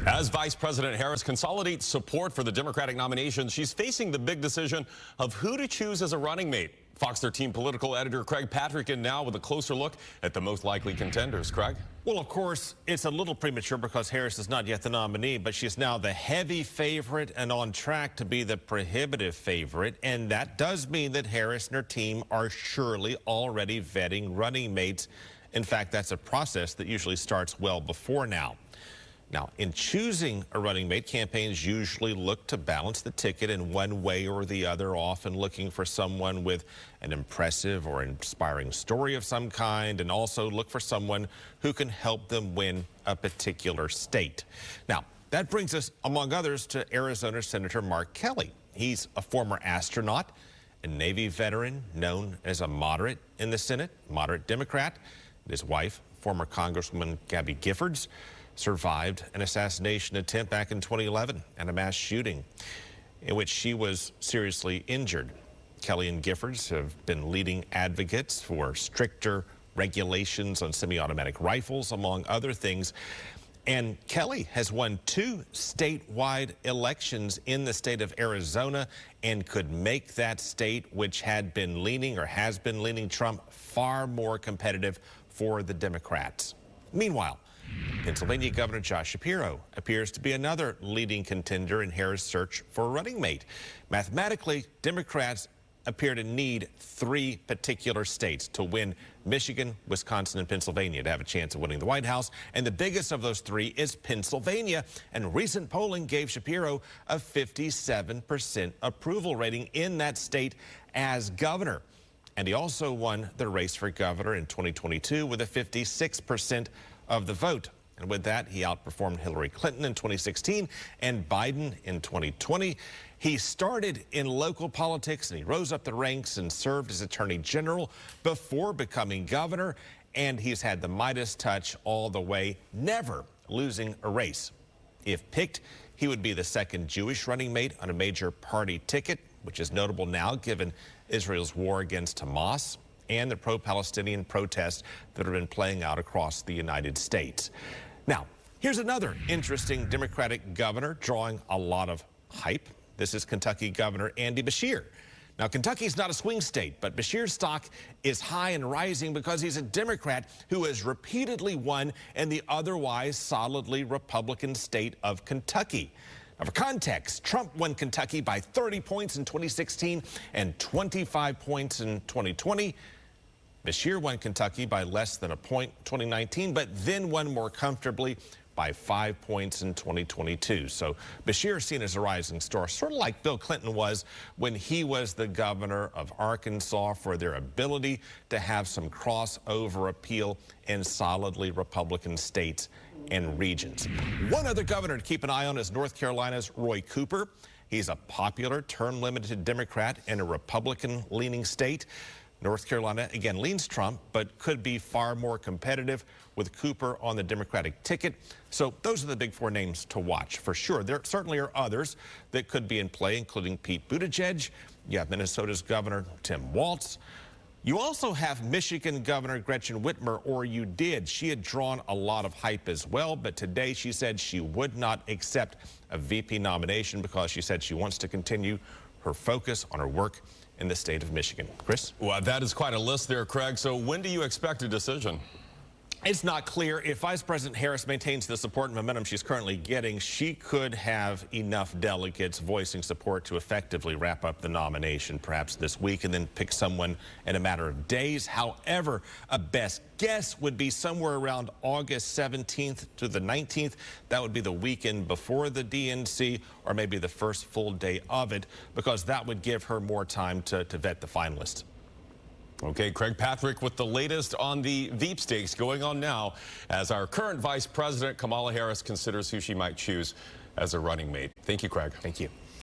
As Vice President Harris consolidates support for the Democratic nomination, she's facing the big decision of who to choose as a running mate. Fox 13 political editor Craig Patrick in now with a closer look at the most likely contenders. Craig? Well, of course, it's a little premature because Harris is not yet the nominee, but she's now the heavy favorite and on track to be the prohibitive favorite. And that does mean that Harris and her team are surely already vetting running mates. In fact, that's a process that usually starts well before now. Now, in choosing a running mate, campaigns usually look to balance the ticket in one way or the other, often looking for someone with an impressive or inspiring story of some kind, and also look for someone who can help them win a particular state. Now, that brings us, among others, to Arizona Senator Mark Kelly. He's a former astronaut, a Navy veteran known as a moderate in the Senate, moderate Democrat. His wife, former Congresswoman Gabby Giffords, survived an assassination attempt back in 2011 and a mass shooting in which she was seriously injured. Kelly and Giffords have been leading advocates for stricter regulations on semi-automatic rifles, among other things. And Kelly has won 2 statewide elections in the state of Arizona and could make that state, which had been leaning or has been leaning Trump, far more competitive for the Democrats. Meanwhile, Pennsylvania Governor Josh Shapiro appears to be another leading contender in Harris' search for a running mate. Mathematically, Democrats appear to need 3 particular states to win: Michigan, Wisconsin, and Pennsylvania to have a chance of winning the White House. And the biggest of those 3 is Pennsylvania. And recent polling gave Shapiro a 57% approval rating in that state as governor. And he also won the race for governor in 2022 with a 56% of the vote. And with that, he outperformed Hillary Clinton in 2016 and Biden in 2020. He started in local politics and he rose up the ranks and served as Attorney General before becoming governor. And he's had the Midas touch all the way, never losing a race. If picked, he would be the second Jewish running mate on a major party ticket, which is notable now given Israel's war against Hamas and the pro-Palestinian protests that have been playing out across the United States. Now, here's another interesting Democratic governor drawing a lot of hype. This is Kentucky Governor Andy Beshear. Now, Kentucky's not a swing state, but Beshear's stock is high and rising because he's a Democrat who has repeatedly won in the otherwise solidly Republican state of Kentucky. Now, for context, Trump won Kentucky by 30 points in 2016 and 25 points in 2020. Beshear won Kentucky by less than a point in 2019, but then won more comfortably by 5 points in 2022. So Beshear is seen as a rising star, sort of like Bill Clinton was when he was the governor of Arkansas, for their ability to have some crossover appeal in solidly Republican states and regions. One other governor to keep an eye on is North Carolina's Roy Cooper. He's a popular term-limited Democrat in a Republican-leaning state. North Carolina, again, leans Trump, but could be far more competitive with Cooper on the Democratic ticket. So those are the big 4 names to watch for sure. There certainly are others that could be in play, including Pete Buttigieg. You have Minnesota's Governor Tim Walz. You also have Michigan Governor Gretchen Whitmer, or you did. She had drawn a lot of hype as well, but today she said she would not accept a VP nomination because she said she wants to continue her focus on her work in the state of Michigan. Chris? Well, that is quite a list there, Craig. So when do you expect a decision? It's not clear. If Vice President Harris maintains the support and momentum she's currently getting, she could have enough delegates voicing support to effectively wrap up the nomination perhaps this week and then pick someone in a matter of days. However, a best guess would be somewhere around August 17th to the 19th. That would be the weekend before the DNC, or maybe the first full day of it, because that would give her more time to vet the finalists. Okay, Craig Patrick with the latest on the Veep stakes going on now as our current Vice President Kamala Harris considers who she might choose as a running mate. Thank you, Craig. Thank you.